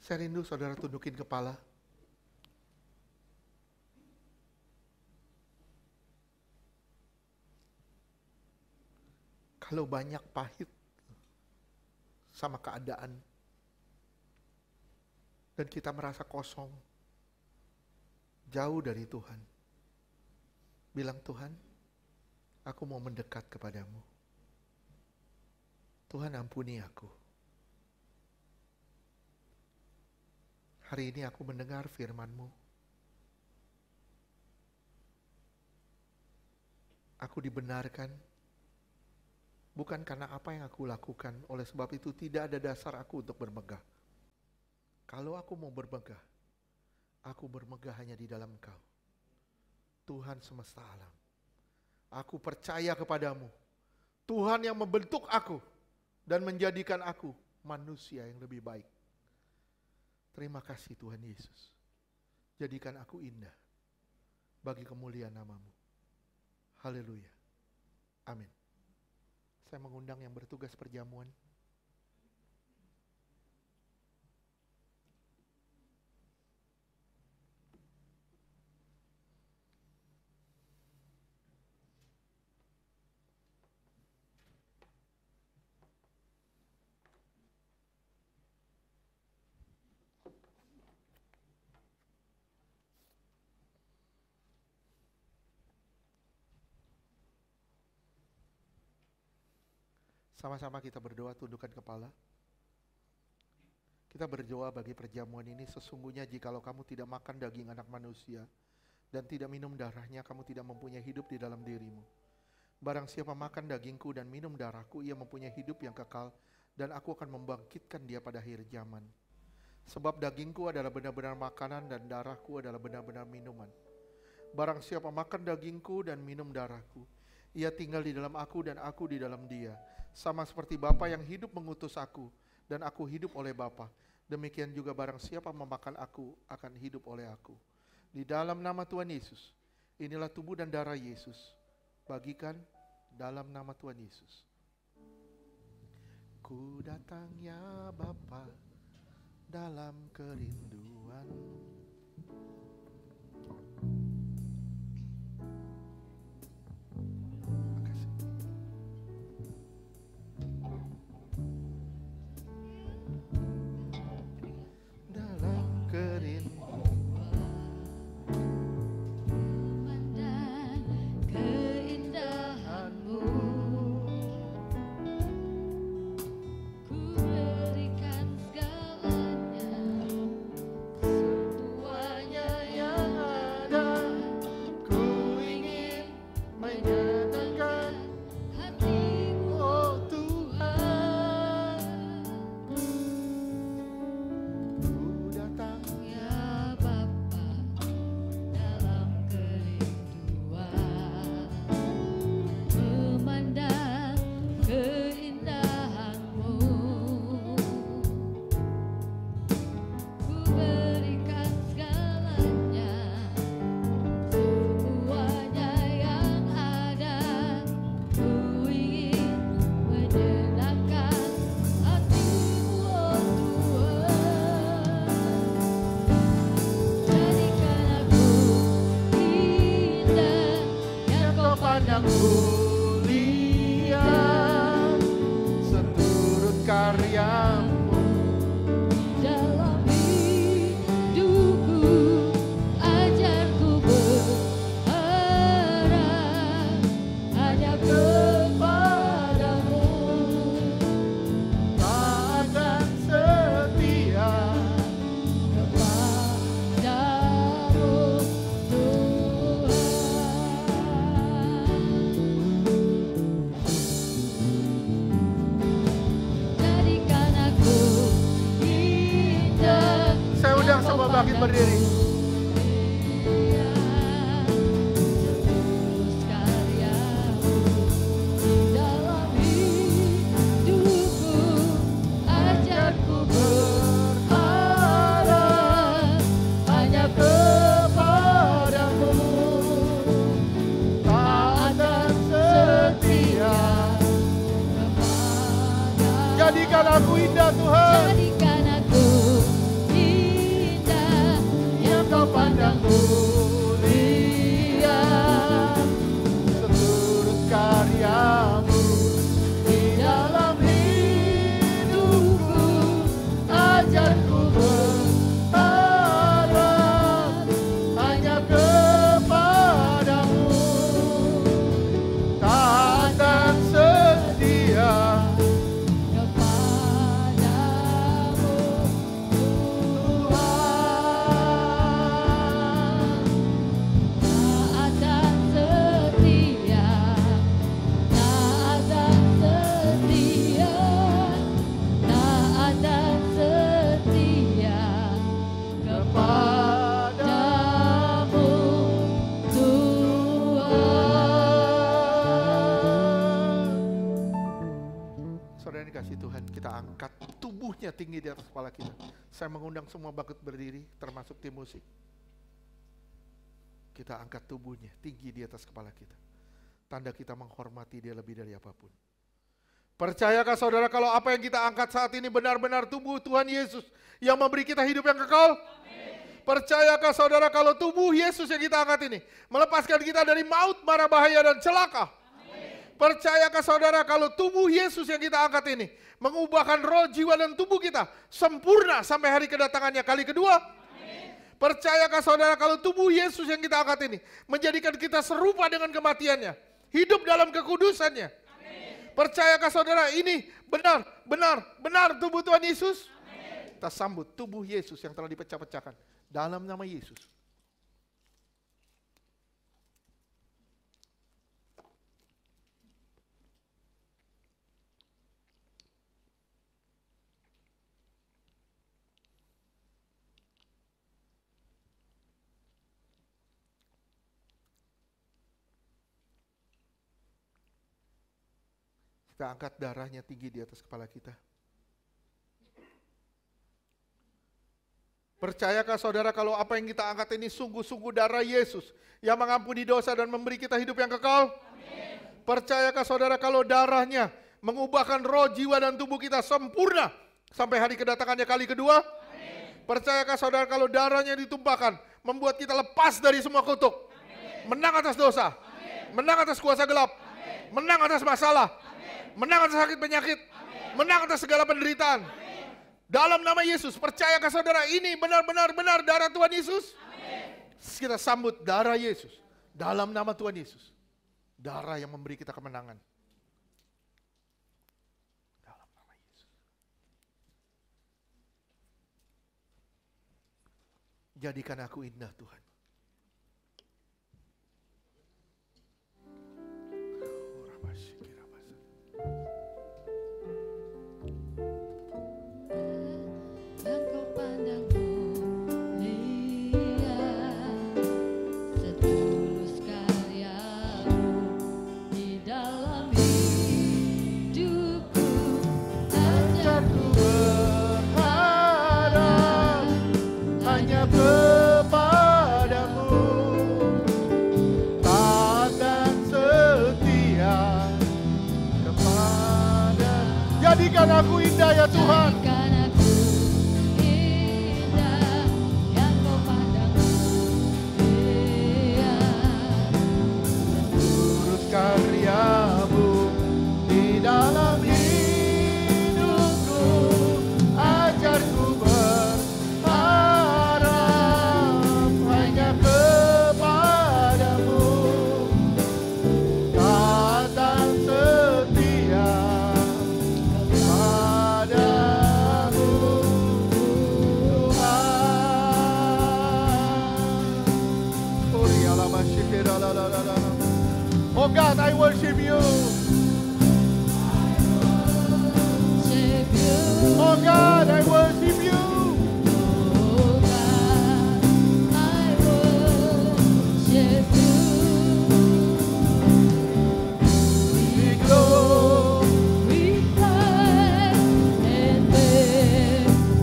Saya rindu saudara tundukin kepala. Kalau banyak pahit sama keadaan dan kita merasa kosong, jauh dari Tuhan, bilang, Tuhan, aku mau mendekat kepadamu. Tuhan, ampuni aku. Hari ini aku mendengar firman-Mu. Aku dibenarkan bukan karena apa yang aku lakukan, oleh sebab itu tidak ada dasar aku untuk bermegah. Kalau aku mau bermegah, aku bermegah hanya di dalam Engkau, Tuhan semesta alam. Aku percaya kepadamu, Tuhan yang membentuk aku dan menjadikan aku manusia yang lebih baik. Terima kasih Tuhan Yesus. Jadikan aku indah bagi kemuliaan nama-Mu. Haleluya. Amin. Saya mengundang yang bertugas perjamuan. Sama-sama kita berdoa, tundukkan kepala. Kita berdoa bagi perjamuan ini, sesungguhnya jikalau kamu tidak makan daging anak manusia dan tidak minum darahnya, kamu tidak mempunyai hidup di dalam dirimu. Barang siapa makan dagingku dan minum darahku, ia mempunyai hidup yang kekal, dan aku akan membangkitkan dia pada akhir zaman. Sebab dagingku adalah benar-benar makanan dan darahku adalah benar-benar minuman. Barang siapa makan dagingku dan minum darahku, ia tinggal di dalam aku dan aku di dalam dia. Sama seperti Bapa yang hidup mengutus aku dan aku hidup oleh Bapa, demikian juga barang siapa memakan aku akan hidup oleh aku. Di dalam nama Tuhan Yesus, inilah tubuh dan darah Yesus. Bagikan dalam nama Tuhan Yesus. Ku datang ya Bapa dalam kerinduan. Bangkit berdiri. Jadikan aku indah Tuhan. tubuhnya tinggi di atas kepala kita. Saya mengundang semua bangkit berdiri, termasuk tim musik. Kita angkat tubuhnya tinggi di atas kepala kita. Tanda kita menghormati dia lebih dari apapun. Percayakah saudara kalau apa yang kita angkat saat ini benar-benar tubuh Tuhan Yesus yang memberi kita hidup yang kekal? Amin. Percayakah saudara kalau tubuh Yesus yang kita angkat ini melepaskan kita dari maut, mara bahaya dan celaka? Amin. Percayakah saudara kalau tubuh Yesus yang kita angkat ini mengubahkan roh, jiwa dan tubuh kita sempurna sampai hari kedatangannya kali kedua? Amin. Percayakah saudara kalau tubuh Yesus yang kita angkat ini menjadikan kita serupa dengan kematiannya, hidup dalam kekudusannya? Percayakah saudara ini benar tubuh Tuhan Yesus? Amin. Kita sambut tubuh Yesus yang telah dipecah-pecahkan dalam nama Yesus. Kita angkat darahnya tinggi di atas kepala kita. Percayakah saudara kalau apa yang kita angkat ini sungguh-sungguh darah Yesus yang mengampuni dosa dan memberi kita hidup yang kekal? Amin. Percayakah saudara kalau darahnya mengubahkan roh, jiwa dan tubuh kita sempurna sampai hari kedatangannya kali kedua? Amin. Percayakah saudara kalau darahnya ditumpahkan membuat kita lepas dari semua kutuk? Amin. Menang atas dosa. Amin. Menang atas kuasa gelap. Amin. Menang atas masalah. Menang atas sakit penyakit. Amin. Menang atas segala penderitaan. Amin. Dalam nama Yesus, percayakah saudara ini benar-benar darah Tuhan Yesus? Amin. Kita sambut darah Yesus dalam nama Tuhan Yesus. Darah yang memberi kita kemenangan. Dalam nama Yesus. Jadikan aku indah Tuhan. Jadikan aku indah ya Tuhan. Jadikan aku indah yang Kau pandang mulia. Seluruh karya-Mu di dalam hidupku, ajarku berharap hanya kepadamu. Kata setia Oh God, I worship you. Oh God, I worship you. Oh God, I worship you. We glorify and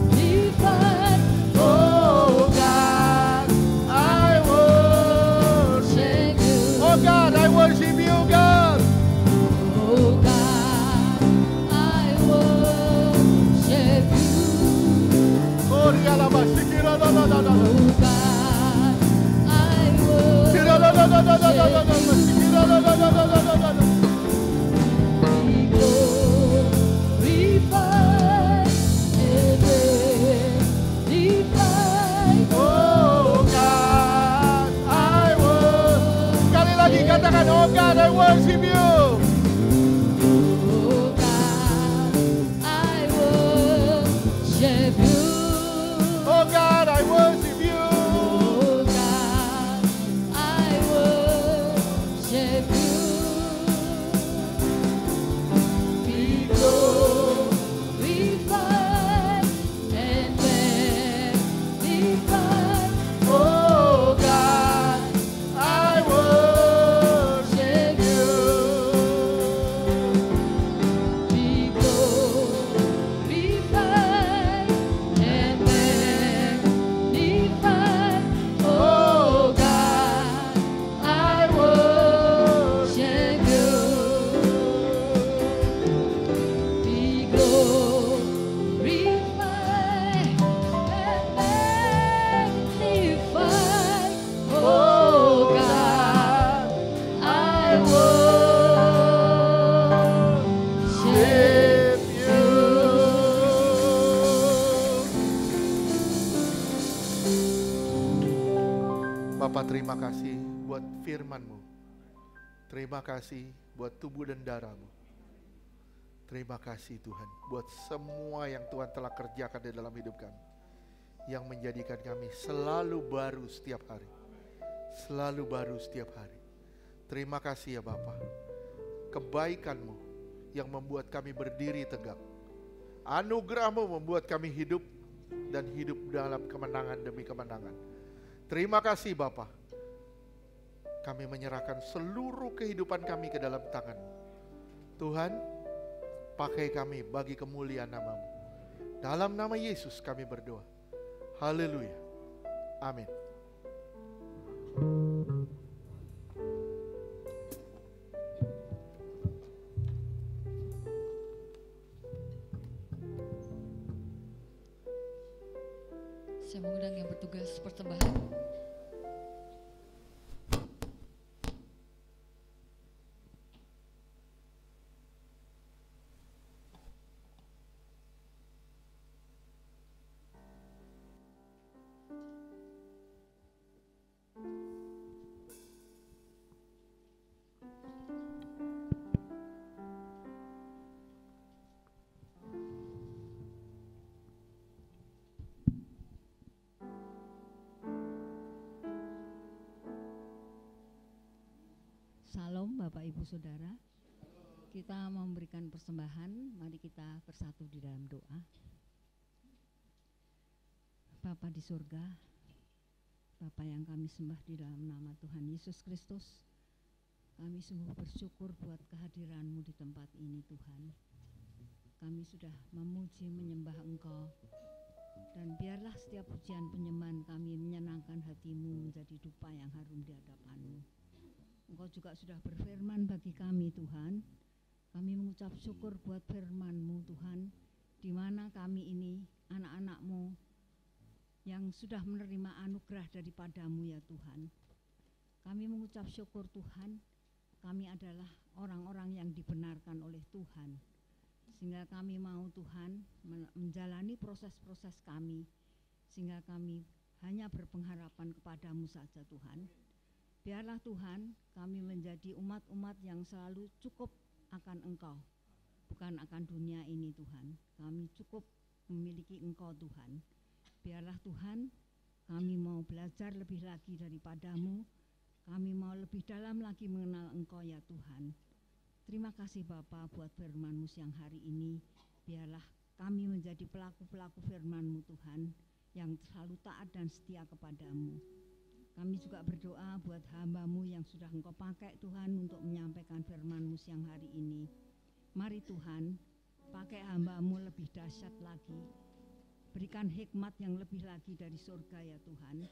magnify. Oh God, I worship you. Oh God, I worship you. Bapa, terima kasih buat firman-Mu. Terima kasih buat tubuh dan darah-Mu. Terima kasih Tuhan buat semua yang Tuhan telah kerjakan di dalam hidup kami, yang menjadikan kami selalu baru setiap hari. Selalu baru setiap hari. Terima kasih ya Bapa. Kebaikan-Mu yang membuat kami berdiri tegak. Anugerah-Mu membuat kami hidup dan hidup dalam kemenangan demi kemenangan. Terima kasih Bapa. Kami menyerahkan seluruh kehidupan kami ke dalam tangan-Mu. Tuhan, pakai kami bagi kemuliaan nama-Mu. Dalam nama Yesus kami berdoa. Haleluya. Amin. Saya mengundang yang bertugas persembahan. Salam Bapak Ibu Saudara, kita memberikan persembahan, mari kita bersatu di dalam doa. Bapa di surga, Bapa yang kami sembah di dalam nama Tuhan Yesus Kristus, kami sungguh bersyukur buat kehadiran-Mu di tempat ini Tuhan. Kami sudah memuji menyembah Engkau, dan biarlah setiap pujian penyembahan kami menyenangkan hati-Mu, menjadi dupa yang harum di hadapan-Mu. Engkau juga sudah berfirman bagi kami Tuhan. Kami mengucap syukur buat firman-Mu Tuhan, di mana kami ini anak-anak-Mu yang sudah menerima anugerah daripada-Mu ya Tuhan. Kami mengucap syukur Tuhan, kami adalah orang-orang yang dibenarkan oleh Tuhan. Sehingga kami mau Tuhan menjalani proses-proses kami, sehingga kami hanya berpengharapan kepada-Mu saja Tuhan. Biarlah Tuhan kami menjadi umat-umat yang selalu cukup akan Engkau, bukan akan dunia ini Tuhan. Kami cukup memiliki Engkau Tuhan. Biarlah Tuhan kami mau belajar lebih lagi daripada-Mu. Kami mau lebih dalam lagi mengenal Engkau ya Tuhan. Terima kasih Bapa buat firman-Mu siang hari ini. Biarlah kami menjadi pelaku-pelaku firman-Mu Tuhan, yang selalu taat dan setia kepada-Mu. Kami juga berdoa buat hamba-Mu yang sudah Engkau pakai Tuhan untuk menyampaikan firman-Mu siang hari ini. Mari Tuhan, pakai hamba-Mu lebih dahsyat lagi. Berikan hikmat yang lebih lagi dari surga ya Tuhan.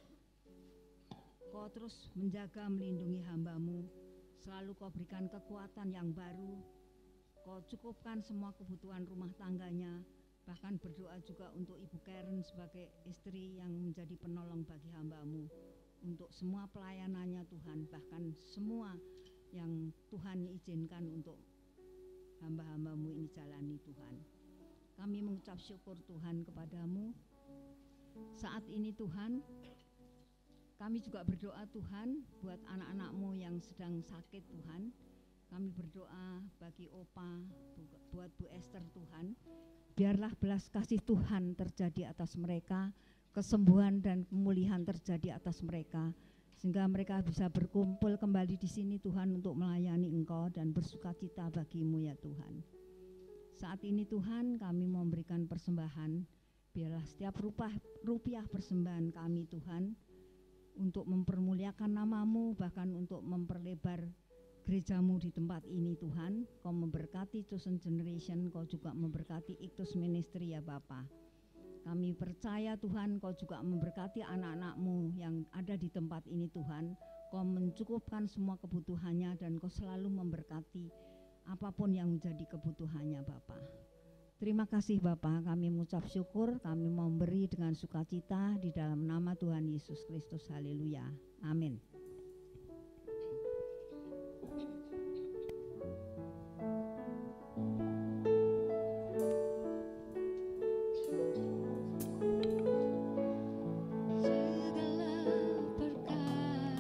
Kau terus menjaga melindungi hamba-Mu. Selalu Kau berikan kekuatan yang baru. Kau cukupkan semua kebutuhan rumah tangganya. Bahkan berdoa juga untuk Ibu Karen sebagai istri yang menjadi penolong bagi hamba-Mu. Untuk semua pelayanannya Tuhan, bahkan semua yang Tuhan izinkan untuk hamba-hamba-Mu ini jalani Tuhan. Kami mengucap syukur Tuhan kepada-Mu. Saat ini Tuhan, kami juga berdoa Tuhan buat anak-anak-Mu yang sedang sakit Tuhan. Kami berdoa bagi Opa, buat Bu Esther Tuhan. Biarlah belas kasih Tuhan terjadi atas mereka, kesembuhan dan pemulihan terjadi atas mereka, sehingga mereka bisa berkumpul kembali di sini Tuhan untuk melayani Engkau dan bersukacita bagi-Mu ya Tuhan. Saat ini Tuhan kami memberikan persembahan, biarlah setiap rupiah persembahan kami Tuhan untuk mempermuliakan nama-Mu, bahkan untuk memperlebar gereja-Mu di tempat ini Tuhan. Kau memberkati Chosen Generation, Kau juga memberkati Iktus Ministry ya Bapa. Kami percaya Tuhan Kau juga memberkati anak-anak-Mu yang ada di tempat ini Tuhan. Kau mencukupkan semua kebutuhannya dan Kau selalu memberkati apapun yang menjadi kebutuhannya Bapa. Terima kasih Bapa, kami mengucap syukur, kami memberi dengan sukacita di dalam nama Tuhan Yesus Kristus. Haleluya. Amin. Segala perkara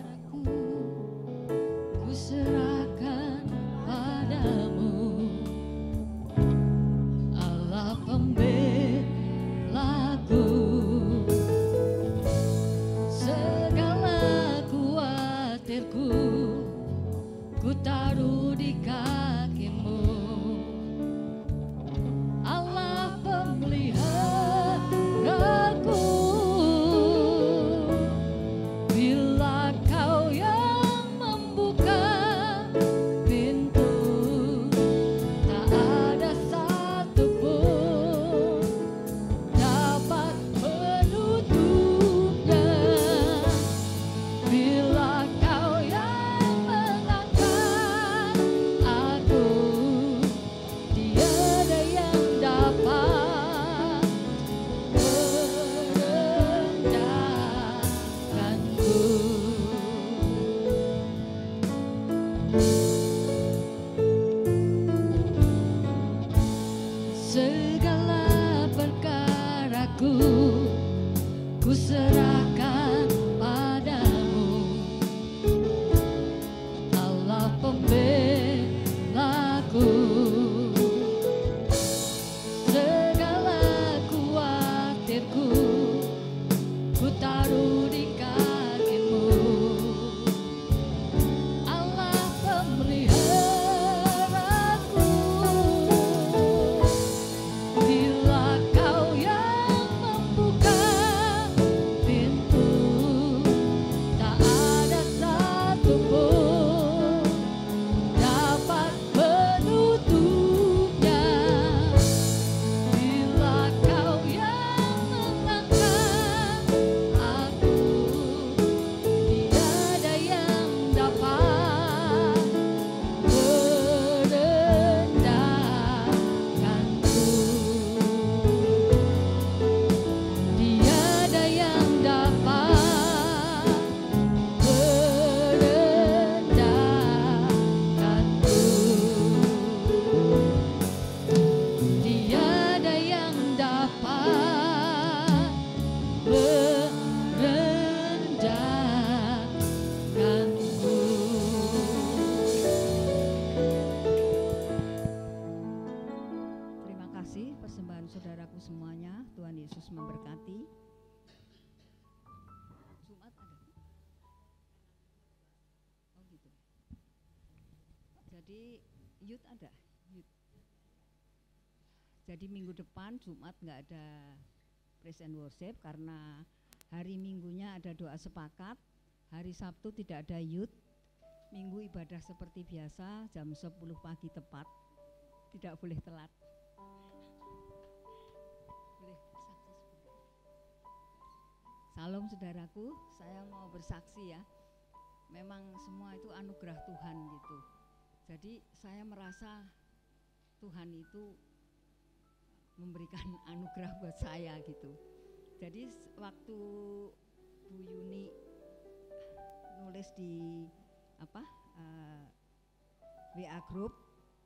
Jadi youth ada, youth. Jadi minggu depan Jumat nggak ada praise and worship karena hari Minggunya ada doa sepakat, hari Sabtu tidak ada youth, Minggu ibadah seperti biasa jam 10 pagi tepat, tidak boleh telat. Boleh bersaksi sebentar. Salam saudaraku, saya mau bersaksi ya. Memang semua itu anugerah Tuhan gitu. Jadi saya merasa Tuhan itu memberikan anugerah buat saya gitu. Jadi waktu Bu Yuni nulis di WA group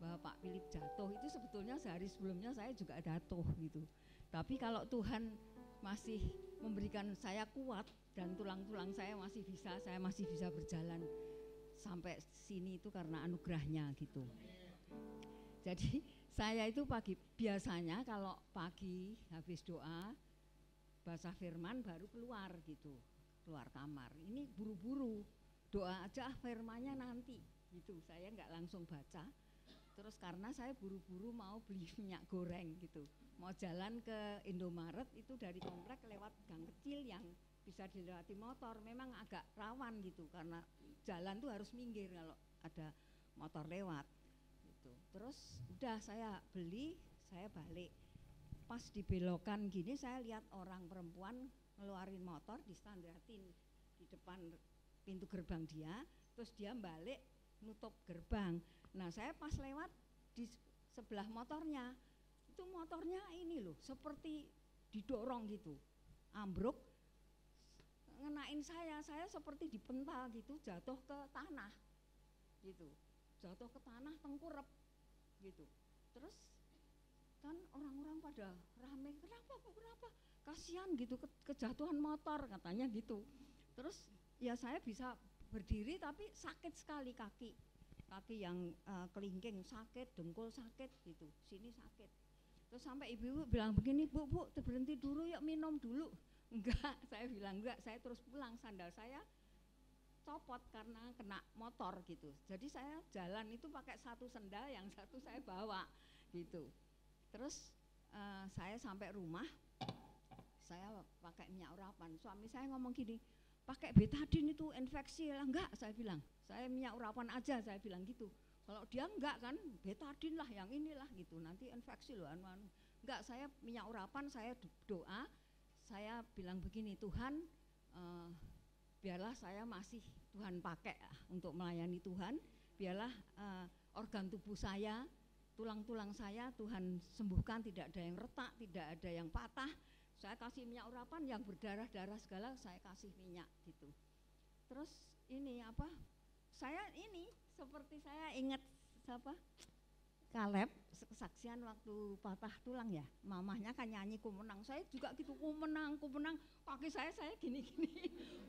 bahwa Pak Philip jatuh, itu sebetulnya sehari sebelumnya saya juga jatuh gitu. Tapi kalau Tuhan masih memberikan saya kuat dan tulang-tulang saya masih bisa berjalan sampai sini itu karena anugerahnya gitu. Jadi saya itu biasanya kalau pagi habis doa baca firman baru keluar gitu, keluar kamar. Ini buru-buru doa aja, firmannya nanti gitu. Saya nggak langsung baca. Terus karena saya buru-buru mau beli minyak goreng gitu, mau jalan ke Indomaret itu dari komplek lewat gang kecil yang bisa dilewati motor. Memang agak rawan gitu karena jalan tuh harus minggir kalau ada motor lewat. Terus udah saya beli, saya balik. Pas di belokan gini saya lihat orang perempuan ngeluarin motor, distandatin di depan pintu gerbang dia, terus dia balik nutup gerbang. Nah saya pas lewat di sebelah motornya, itu motornya ini loh seperti didorong gitu, ambruk, ngenain saya seperti dipental gitu, jatuh ke tanah gitu, jatuh ke tanah tengkurep gitu. Terus kan orang-orang pada rame, kenapa kasihan gitu kejatuhan motor katanya gitu. Terus ya saya bisa berdiri tapi sakit sekali kaki yang kelingking sakit, dengkul sakit gitu, sini sakit. Terus sampai ibu-ibu bilang begini, bu berhenti dulu yuk, minum dulu. Enggak, saya bilang enggak, saya terus pulang, sandal saya copot karena kena motor gitu. Jadi saya jalan itu pakai satu sendal, yang satu saya bawa gitu. Terus saya sampai rumah, saya pakai minyak urapan. Suami saya ngomong gini, pakai betadine itu infeksi lah. Enggak, saya bilang, saya minyak urapan aja, saya bilang gitu. Kalau dia enggak kan, betadine lah yang inilah gitu, nanti infeksi loh anu. Enggak, saya minyak urapan, saya doa, saya bilang begini, Tuhan biarlah saya masih Tuhan pakai untuk melayani Tuhan, biarlah organ tubuh saya, tulang-tulang saya Tuhan sembuhkan, tidak ada yang retak, tidak ada yang patah. Saya kasih minyak urapan, yang berdarah-darah segala saya kasih minyak gitu. Terus ini saya ini seperti saya ingat Kaleb kesaksian waktu patah tulang ya, mamahnya kan nyanyi kumenang, saya juga gitu kumenang, kaki saya gini,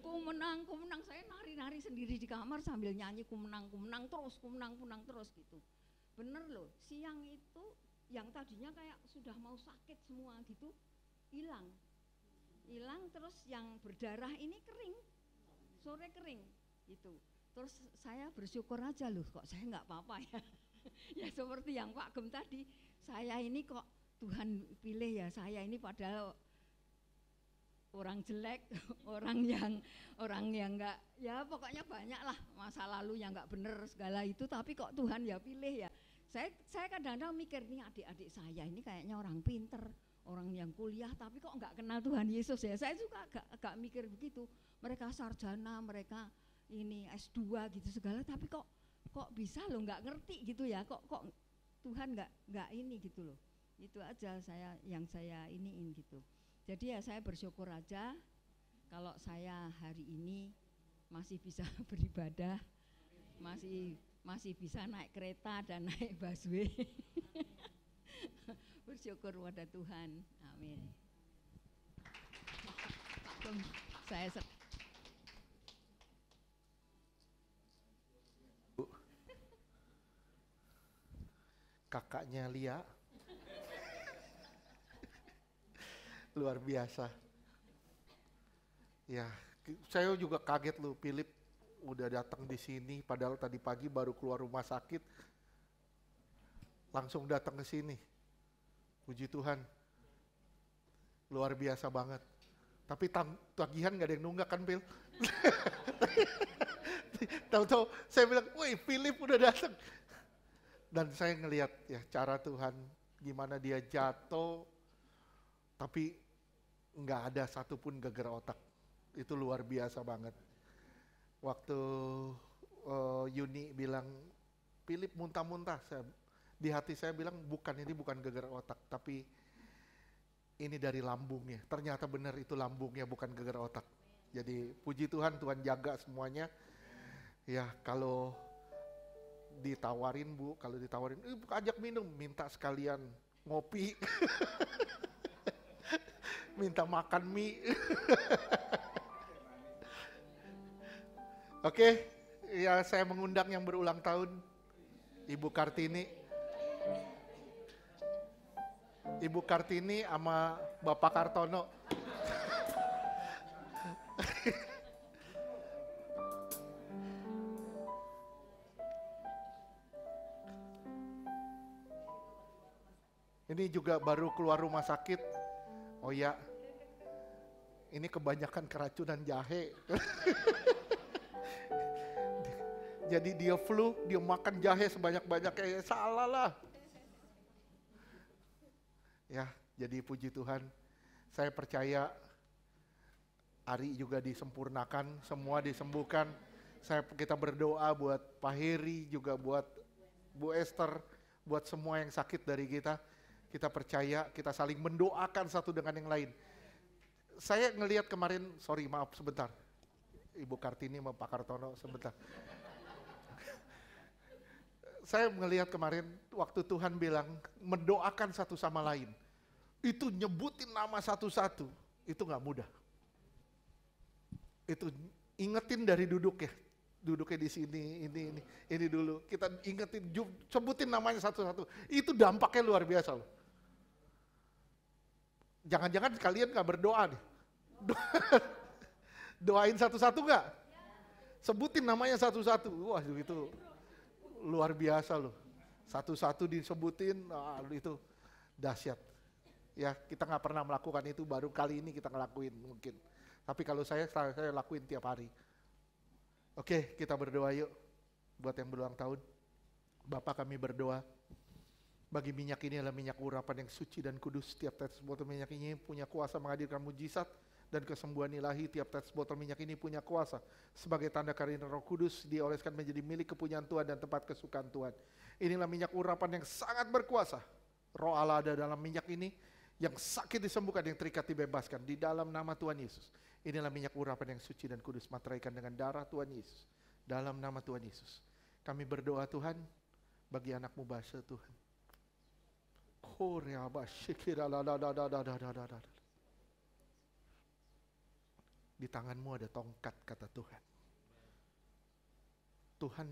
kumenang, saya nari sendiri di kamar sambil nyanyi kumenang terus gitu. Bener loh, siang itu yang tadinya kayak sudah mau sakit semua gitu, hilang terus yang berdarah ini kering, sore kering gitu. Terus saya bersyukur aja loh, kok saya nggak apa-apa ya. Ya seperti yang Pak Gem tadi, saya ini kok Tuhan pilih ya, saya ini padahal orang jelek, orang yang enggak, ya pokoknya banyak lah masa lalu yang enggak bener segala itu, tapi kok Tuhan ya pilih ya. Saya kadang-kadang mikir nih adik-adik saya ini kayaknya orang pinter, orang yang kuliah tapi kok enggak kenal Tuhan Yesus ya. Saya juga agak mikir begitu. Mereka sarjana, mereka ini S2 gitu segala, tapi kok bisa loh nggak ngerti gitu ya, kok Tuhan nggak ini gitu loh. Itu aja yang saya iniin gitu. Jadi ya saya bersyukur aja kalau saya hari ini masih bisa beribadah, masih bisa naik kereta dan naik busway. Bersyukur pada Tuhan, amin. Saya kakaknya Lia luar biasa ya. Saya juga kaget loh, Philip udah datang di sini padahal tadi pagi baru keluar rumah sakit langsung datang ke sini. Puji Tuhan. Luar biasa banget. Tapi tagihan gak ada yang nunggak kan, Phil? Tahu-tahu saya bilang, woi Philip udah datang. Dan saya ngelihat ya cara Tuhan, gimana dia jatuh, tapi nggak ada satupun geger otak. Itu luar biasa banget. Waktu Yuni bilang, Philip muntah-muntah, di hati saya bilang ini bukan geger otak, tapi ini dari lambungnya. Ternyata benar itu lambungnya, bukan geger otak. Jadi puji Tuhan, Tuhan jaga semuanya. Ya kalau ditawarin Bu, kalau ditawarin, ajak minum, minta sekalian ngopi. Minta makan mie. Oke, ya saya mengundang yang berulang tahun, Ibu Kartini. Ibu Kartini sama Bapak Kartono. Ini juga baru keluar rumah sakit. Oh ya, ini kebanyakan keracunan jahe. Jadi dia flu, dia makan jahe sebanyak-banyaknya, salah lah. Ya, jadi puji Tuhan, saya percaya Ari juga disempurnakan, semua disembuhkan. Kita berdoa buat Pak Heri, juga buat Bu Esther, buat semua yang sakit dari kita. Kita percaya, kita saling mendoakan satu dengan yang lain. Saya ngelihat kemarin, maaf sebentar. Ibu Kartini sama Pak Kartono sebentar. Saya melihat kemarin waktu Tuhan bilang mendoakan satu sama lain. Itu nyebutin nama satu-satu, itu gak mudah. Itu ingetin dari duduknya. Duduknya di sini, ini dulu. Kita ingetin, sebutin namanya satu-satu. Itu dampaknya luar biasa loh. Jangan-jangan kalian gak berdoa nih. Doain satu-satu gak? Sebutin namanya satu-satu. Wah itu luar biasa loh. Satu-satu disebutin, itu dahsyat. Ya kita gak pernah melakukan itu, baru kali ini kita ngelakuin mungkin. Tapi kalau saya lakuin tiap hari. Oke, kita berdoa yuk. Buat yang berulang tahun. Bapak kami berdoa. Bagi minyak ini adalah minyak urapan yang suci dan kudus. Tiap tetes botol minyak ini punya kuasa menghadirkan mujizat dan kesembuhan ilahi. Tiap tetes botol minyak ini punya kuasa sebagai tanda karunia Roh Kudus, dioleskan menjadi milik kepunyaan Tuhan dan tempat kesukaan Tuhan. Inilah minyak urapan yang sangat berkuasa. Roh Allah ada dalam minyak ini, yang sakit disembuhkan, yang terikat dibebaskan di dalam nama Tuhan Yesus. Inilah minyak urapan yang suci dan kudus, materaikan dengan darah Tuhan Yesus. Dalam nama Tuhan Yesus. Kami berdoa Tuhan, bagi anak-Mu Basha Tuhan. Di tangan-Mu ada tongkat, kata Tuhan. Tuhan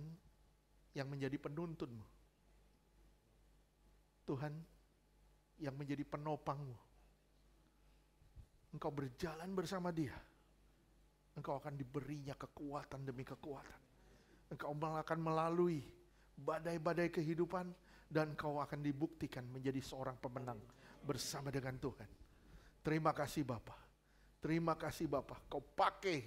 yang menjadi penuntun-Mu. Tuhan yang menjadi penopang-Mu. Engkau berjalan bersama dia. Engkau akan diberinya kekuatan demi kekuatan. Engkau akan melalui badai-badai kehidupan, dan kau akan dibuktikan menjadi seorang pemenang bersama dengan Tuhan. Terima kasih Bapa. Terima kasih Bapa. Kau pakai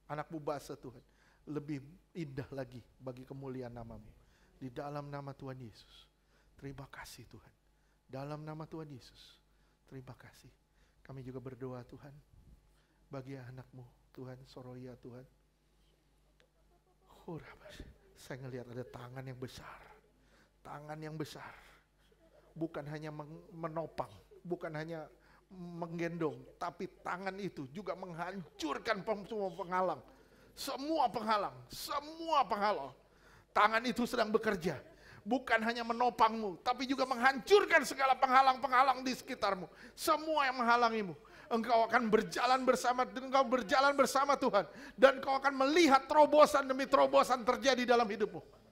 anak-Mu Basha Tuhan. Lebih indah lagi bagi kemuliaan nama-Mu. Di dalam nama Tuhan Yesus. Terima kasih Tuhan. Dalam nama Tuhan Yesus. Terima kasih. Kami juga berdoa Tuhan. Bagi anak-Mu Tuhan, Soroya Tuhan. Saya ngelihat ada tangan yang besar. Tangan yang besar, bukan hanya menopang, bukan hanya menggendong, tapi tangan itu juga menghancurkan semua penghalang. Semua penghalang. Tangan itu sedang bekerja, bukan hanya menopangmu, tapi juga menghancurkan segala penghalang-penghalang di sekitarmu. Semua yang menghalangimu. Engkau akan berjalan bersama Tuhan, dan kau akan melihat terobosan demi terobosan terjadi dalam hidupmu.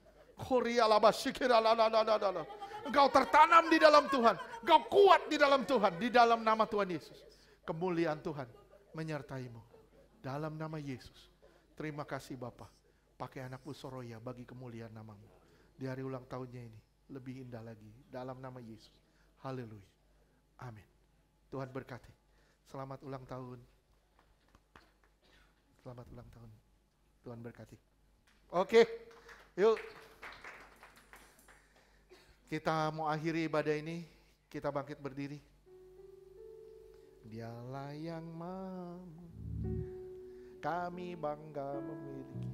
Engkau tertanam di dalam Tuhan, engkau kuat di dalam Tuhan, di dalam nama Tuhan Yesus. Kemuliaan Tuhan menyertai-Mu dalam nama Yesus. Terima kasih Bapa. Pakai anak-Mu Soroya bagi kemuliaan nama-Mu di hari ulang tahunnya ini. lebih indah lagi. Dalam nama Yesus. Haleluya. Amin. Tuhan berkati. Selamat ulang tahun. Selamat ulang tahun. Tuhan berkati. Oke, yuk. Kita mau akhiri ibadah ini. Kita bangkit berdiri. Dialah yang mampu, kami bangga memiliki.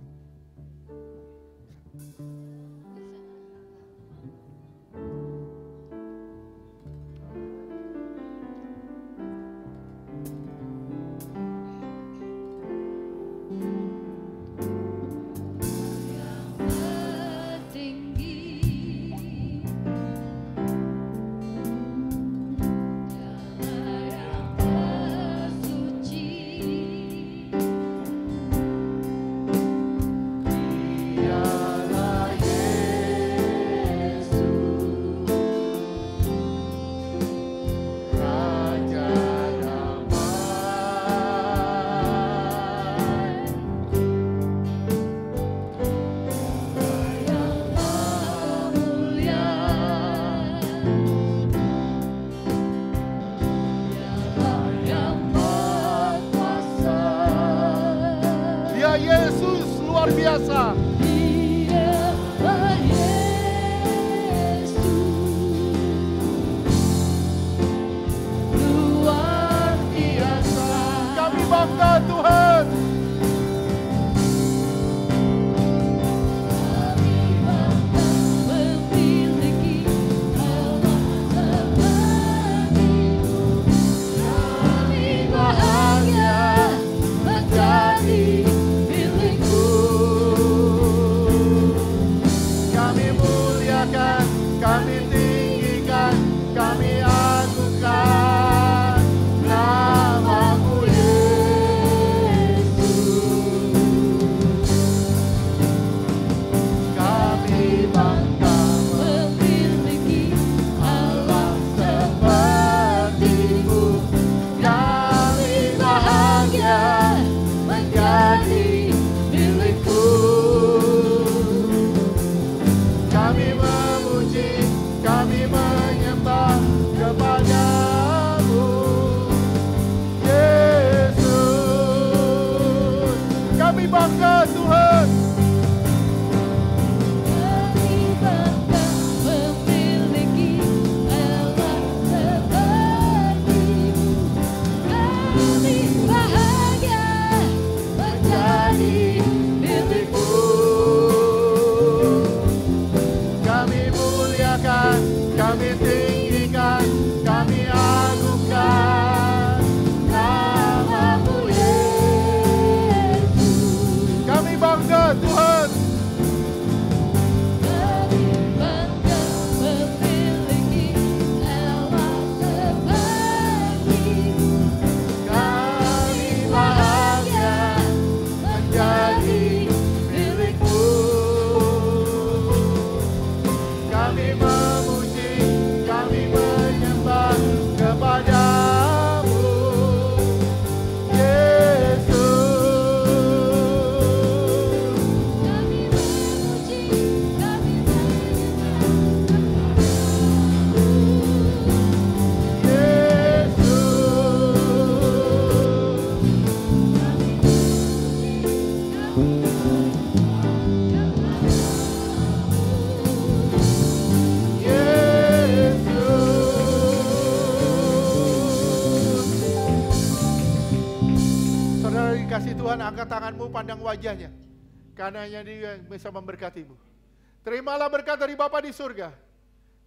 Yesus luar biasa. Dialah Yesus luar biasa. Kami bangga Tuhan. Kami bangga memiliki Allah seperti-Mu. Kami bahagia menjadi kami tinggikan, kami agungkan nama-Mu Yesus. Kami bangga memiliki Allah seperti-Mu. Kami bahagia menjadi milik-Mu. kami memuji, kami menyembah kepada-Mu Yesus. Kami bangga Tuhan. Kami bangga memiliki Allah seperti-Mu. Kami bahagia menjadi milik-Mu. Kami muliakan, kami tinggikan, kami agungkan nama-Mu Yesus. Kami bangga Tuhan. Kami bangga memiliki Allah seperti-Mu. Kami bahagia menjadi milik-Mu. Kami memuji, kami menyembah kepada-Mu Yesus. Kami memuji, kami menyembah Saudara dikasih Tuhan, angkat tanganmu, pandang wajahnya. Karena hanya Dia yang bisa memberkatimu. Terimalah berkat dari Bapa di surga.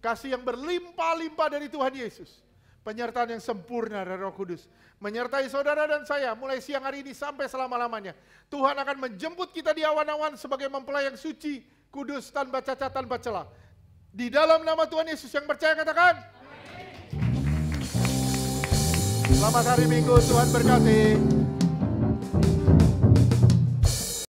Kasih yang berlimpah-limpah dari Tuhan Yesus. Penyertaan yang sempurna dari Roh Kudus. Menyertai saudara dan saya mulai siang hari ini sampai selama-lamanya. Tuhan akan menjemput kita di awan-awan sebagai mempelai yang suci, kudus, tanpa cacat, tanpa celah. Di dalam nama Tuhan Yesus yang percaya katakan. Selamat hari Minggu, Tuhan berkati.